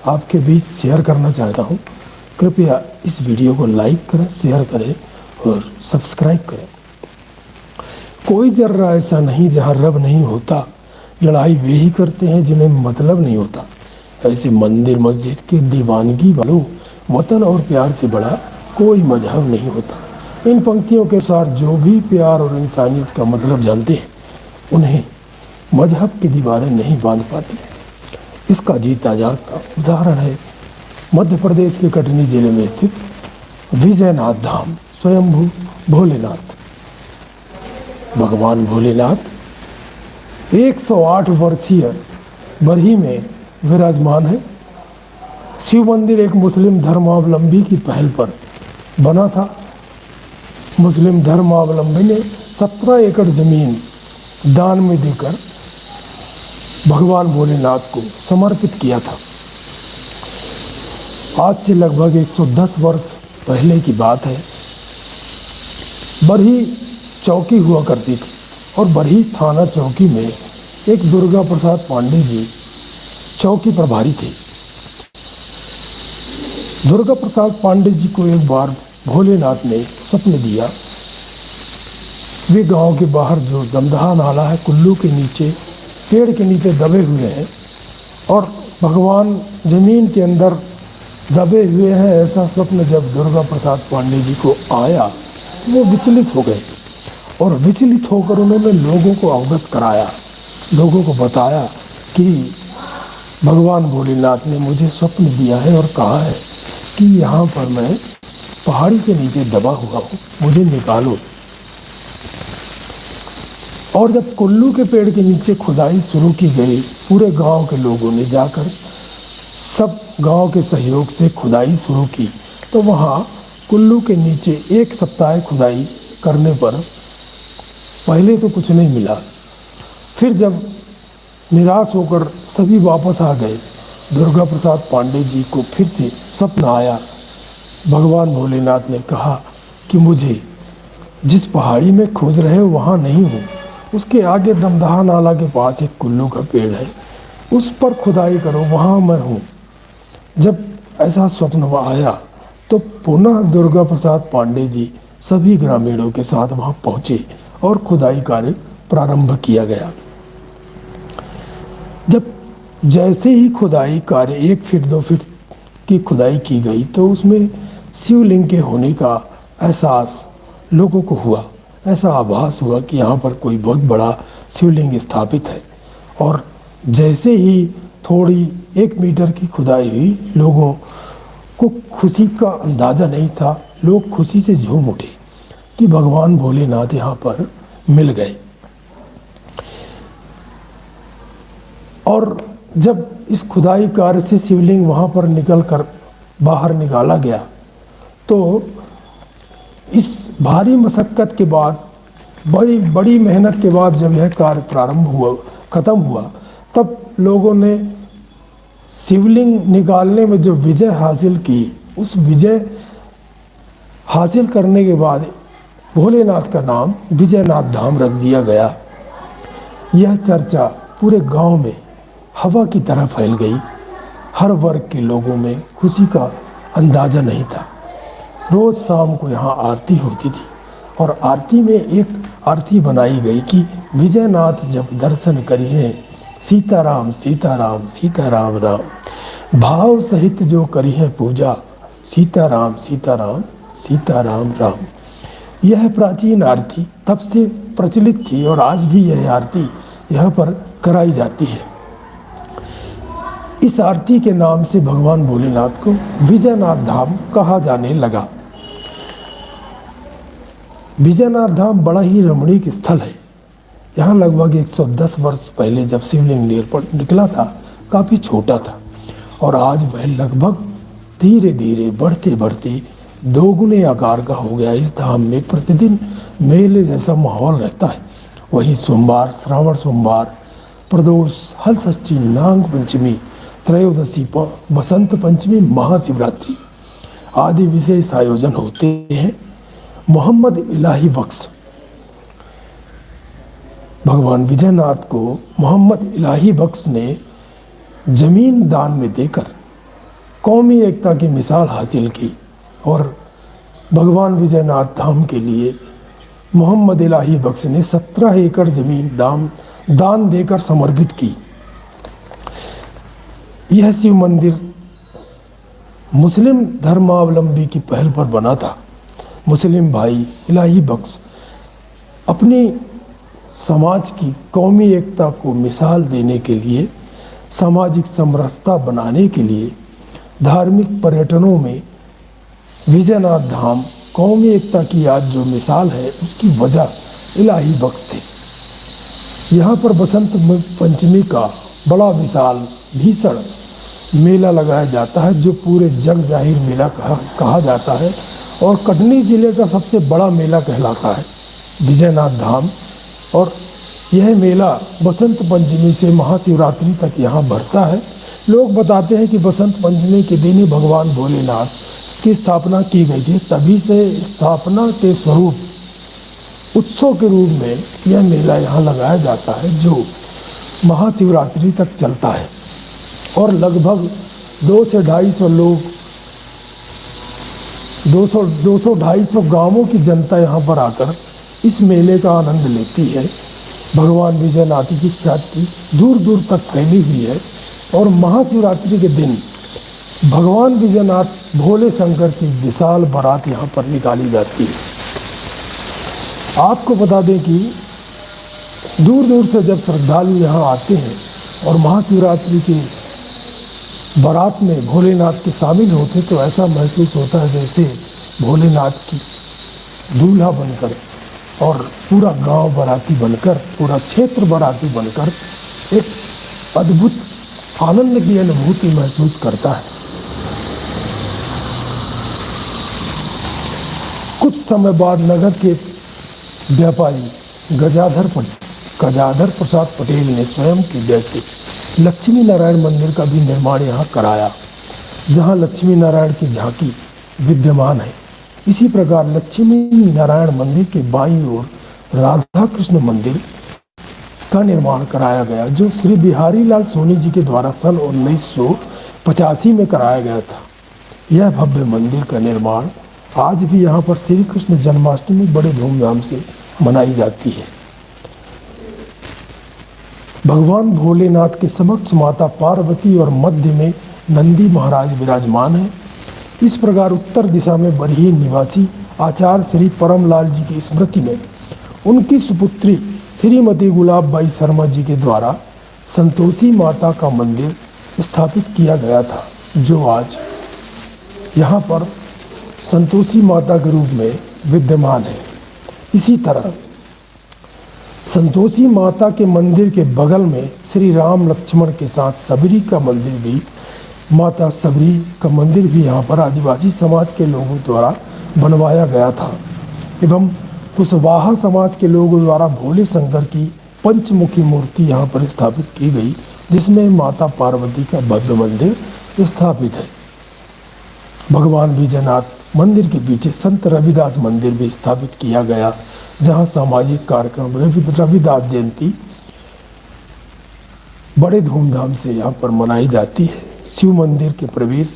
आपके बीच शेयर करना चाहता हूँ। कृपया इस वीडियो को लाइक करें, शेयर करें और सब्सक्राइब करें। कोई जर्रा ऐसा नहीं जहाँ रब नहीं होता, लड़ाई वे ही करते हैं जिन्हें मतलब नहीं होता। ऐसे मंदिर मस्जिद की दीवानगी वालों, वतन और प्यार से बड़ा कोई मजहब नहीं होता। इन पंक्तियों के अनुसार जो भी प्यार और इंसानियत का मतलब जानते हैं, उन्हें मजहब की दीवारें नहीं बांध पाती। इसका जीता जागता उदाहरण है मध्य प्रदेश के कटनी जिले में स्थित विजयनाथ धाम, स्वयंभू भोलेनाथ। भगवान भोलेनाथ 108 वर्षीय बरही में विराजमान है। शिव मंदिर एक मुस्लिम धर्मावलंबी की पहल पर बना था। मुस्लिम धर्मावलंबी ने 17 एकड़ जमीन दान में देकर भगवान भोलेनाथ को समर्पित किया था। आज से लगभग 110 वर्ष पहले की बात है। बरही चौकी हुआ करती थी और बरही थाना चौकी में एक दुर्गा प्रसाद पांडे जी चौकी प्रभारी थे। दुर्गा प्रसाद पांडे जी को एक बार भोलेनाथ ने स्वप्न दिया। वे गांव के बाहर जो दमदहा नाला है, कुल्लू के नीचे, पेड़ के नीचे दबे हुए हैं और भगवान जमीन के अंदर दबे हुए हैं, ऐसा स्वप्न जब दुर्गा प्रसाद पांडे जी को आया, वो विचलित हो गए और विचलित होकर उन्होंने लोगों को अवगत कराया, लोगों को बताया कि भगवान भोलेनाथ ने मुझे स्वप्न दिया है और कहा है कि यहाँ पर मैं पहाड़ी के नीचे दबा हुआ हूँ, मुझे निकालो। और जब कुल्लू के पेड़ के नीचे खुदाई शुरू की गई, पूरे गांव के लोगों ने जाकर सब गांव के सहयोग से खुदाई शुरू की, तो वहाँ कुल्लू के नीचे 1 सप्ताह खुदाई करने पर पहले तो कुछ नहीं मिला। फिर जब निराश होकर सभी वापस आ गए, दुर्गा प्रसाद पांडे जी को फिर से सपना आया। भगवान भोलेनाथ ने कहा कि मुझे जिस पहाड़ी में खोज रहे हो वहाँ नहीं हूँ, उसके आगे दमदहा नाला के पास एक कुल्लू का पेड़ है, उस पर खुदाई करो, वहाँ मैं हूँ। जब ऐसा स्वप्न आया तो पुनः दुर्गा प्रसाद पांडे जी सभी ग्रामीणों के साथ वहाँ पहुँचे और खुदाई कार्य प्रारंभ किया गया। जब जैसे ही खुदाई कार्य 1 फीट 2 फीट की खुदाई की गई तो उसमें शिवलिंग के होने का एहसास लोगों को हुआ। ऐसा आभास हुआ कि यहाँ पर कोई बहुत बड़ा शिवलिंग स्थापित है। और जैसे ही थोड़ी 1 मीटर की खुदाई हुई, लोगों को खुशी का अंदाज़ा नहीं था। लोग खुशी से झूम उठे कि भगवान भोलेनाथ यहाँ पर मिल गए। और जब इस खुदाई कार्य से शिवलिंग वहाँ पर निकल कर बाहर निकाला गया तो इस भारी मशक्क़त के बाद, बड़ी मेहनत के बाद जब यह कार्य ख़त्म हुआ, तब लोगों ने शिवलिंग निकालने में जो विजय हासिल की, उस विजय हासिल करने के बाद भोलेनाथ का नाम विजयनाथ धाम रख दिया गया। यह चर्चा पूरे गांव में हवा की तरह फैल गई। हर वर्ग के लोगों में खुशी का अंदाज़ा नहीं था। रोज़ शाम को यहाँ आरती होती थी और आरती में एक आरती बनाई गई कि विजयनाथ जब दर्शन करिए, सीताराम सीताराम सीताराम राम, भाव सहित जो करिए पूजा, सीताराम सीताराम सीताराम राम। यह प्राचीन आरती तब से प्रचलित थी और आज भी यह आरती यहाँ पर कराई जाती है। इस आरती के नाम से भगवान भोलेनाथ को विजयनाथ धाम कहा जाने लगा। विजयनाथ धाम बड़ा ही रमणीक स्थल है। यहाँ लगभग 110 वर्ष पहले जब शिवलिंग निकला था, काफ़ी छोटा था और आज वह लगभग धीरे धीरे बढ़ते बढ़ते 2 गुने आकार का हो गया। इस धाम में प्रतिदिन मेले जैसा माहौल रहता है। वहीं सोमवार, श्रावण सोमवार, प्रदोष, हल षष्ठी, नाग पंचमी, त्रयोदशी, बसंत पंचमी, महाशिवरात्रि आदि विशेष आयोजन होते हैं। मोहम्मद इलाही बख्श, भगवान विजयनाथ को मोहम्मद इलाही बख्श ने जमीन दान में देकर कौमी एकता की मिसाल हासिल की और भगवान विजयनाथ धाम के लिए मोहम्मद इलाही बख्श ने 17 एकड़ जमीन दान देकर समर्पित की। यह शिव मंदिर मुस्लिम धर्मावलंबी की पहल पर बना था। मुस्लिम भाई इलाही बख्श अपनी समाज की कौमी एकता को मिसाल देने के लिए, सामाजिक समरसता बनाने के लिए धार्मिक पर्यटनों में विजयनाथ धाम कौमी एकता की आज जो मिसाल है उसकी वजह इलाही बख्श थे। यहाँ पर बसंत पंचमी का बड़ा विशाल भीषण मेला लगाया जाता है जो पूरे जग जाहिर मेला कहा जाता है और कटनी जिले का सबसे बड़ा मेला कहलाता है विजयनाथ धाम। और यह मेला बसंत पंचमी से महाशिवरात्रि तक यहाँ बढ़ता है। लोग बताते हैं कि बसंत पंचमी के दिन ही भगवान भोलेनाथ की स्थापना की गई थी, तभी से स्थापना के स्वरूप उत्सव के रूप में यह मेला यहाँ लगाया जाता है जो महाशिवरात्रि तक चलता है और लगभग 200 से 250 लोग 200-250 गांवों की जनता यहाँ पर आकर इस मेले का आनंद लेती है। भगवान विजयनाथ की ख्याति दूर दूर तक फैली हुई है और महाशिवरात्रि के दिन भगवान विजयनाथ भोले शंकर की विशाल बारात यहाँ पर निकाली जाती है। आपको बता दें कि दूर दूर से जब श्रद्धालु यहाँ आते हैं और महाशिवरात्रि की बारात में भोलेनाथ के शामिल होते तो ऐसा महसूस होता है जैसे भोलेनाथ की दूल्हा बनकर और पूरा गांव बाराती बनकर, पूरा क्षेत्र बाराती बनकर एक अद्भुत आनंद की अनुभूति महसूस करता है। कुछ समय बाद नगर के व्यापारी गजाधर प्रसाद पटेल ने स्वयं की जैसे लक्ष्मी नारायण मंदिर का भी निर्माण यहाँ कराया, जहाँ लक्ष्मी नारायण की झांकी विद्यमान है। इसी प्रकार लक्ष्मी नारायण मंदिर के बाईं ओर राधा कृष्ण मंदिर का निर्माण कराया गया जो श्री बिहारी लाल सोनी जी के द्वारा सन 1985 में कराया गया था। यह भव्य मंदिर का निर्माण आज भी यहाँ पर श्री कृष्ण जन्माष्टमी बड़े धूमधाम से मनाई जाती है। भगवान भोलेनाथ के समक्ष माता पार्वती और मध्य में नंदी महाराज विराजमान है। इस प्रकार उत्तर दिशा में बरही निवासी आचार्य श्री परमलाल जी की स्मृति में उनकी सुपुत्री श्रीमती गुलाबबाई शर्मा जी के द्वारा संतोषी माता का मंदिर स्थापित किया गया था जो आज यहाँ पर संतोषी माता के रूप में विद्यमान है। इसी तरह संतोषी माता के मंदिर के बगल में श्री राम लक्ष्मण के साथ सबरी का मंदिर भी माता सबरी का मंदिर भी यहाँ पर आदिवासी समाज के लोगों द्वारा बनवाया गया था एवं कुशवाहा समाज के लोगों द्वारा भोले शंकर की पंचमुखी मूर्ति यहाँ पर स्थापित की गई जिसमें माता पार्वती का भव्य मंदिर स्थापित है। भगवान विजयनाथ मंदिर के पीछे संत रविदास मंदिर भी स्थापित किया गया जहाँ सामाजिक कार्यक्रम रविदास जयंती बड़े धूमधाम से यहाँ पर मनाई जाती है। शिव मंदिर के प्रवेश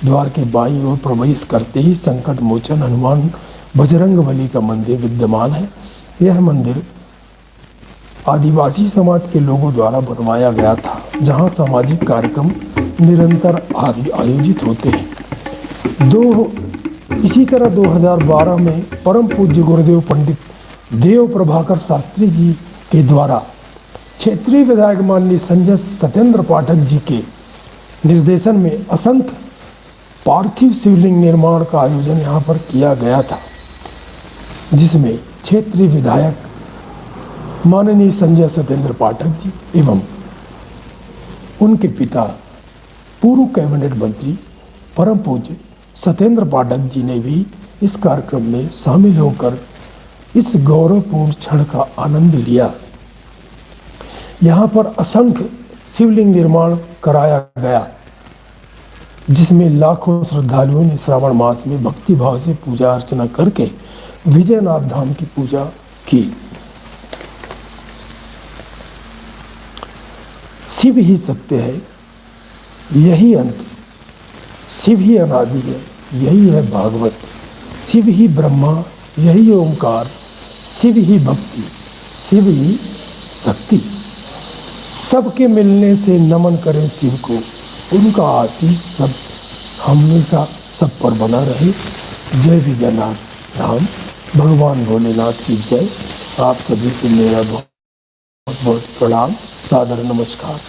द्वार के बाईं ओर प्रवेश करते ही संकट मोचन हनुमान बजरंगबली का मंदिर विद्यमान है। यह मंदिर आदिवासी समाज के लोगों द्वारा बनवाया गया था जहां सामाजिक कार्यक्रम निरंतर आयोजित होते हैं। इसी तरह 2012 में परम पूज्य गुरुदेव पंडित देव प्रभाकर शास्त्री जी के द्वारा क्षेत्रीय विधायक माननीय संजय सत्येंद्र पाठक जी के निर्देशन में असंख्य पार्थिव शिवलिंग निर्माण का आयोजन यहाँ पर किया गया था जिसमें क्षेत्रीय विधायक माननीय संजय सत्येंद्र पाठक जी एवं उनके पिता पूर्व कैबिनेट मंत्री परम पूज्य सत्येंद्र पाठक जी ने भी इस कार्यक्रम में शामिल होकर इस गौरवपूर्ण क्षण का आनंद लिया। यहाँ पर असंख्य शिवलिंग निर्माण कराया गया जिसमें लाखों श्रद्धालुओं ने श्रावण मास में भक्ति भाव से पूजा अर्चना करके विजयनाथ धाम की पूजा की। शिव ही सत्य है, यही अंत शिव ही अनादि है, यही है भागवत। शिव ही ब्रह्मा, यही ओंकार। शिव ही भक्ति, शिव ही शक्ति। सबके मिलने से नमन करें शिव को, उनका आशीष सब हमेशा सब पर बना रहे। जय विजयनाथ धाम, भगवान भोलेनाथ की जय। आप सभी को मेरा बहुत बहुत प्रणाम, सादर नमस्कार।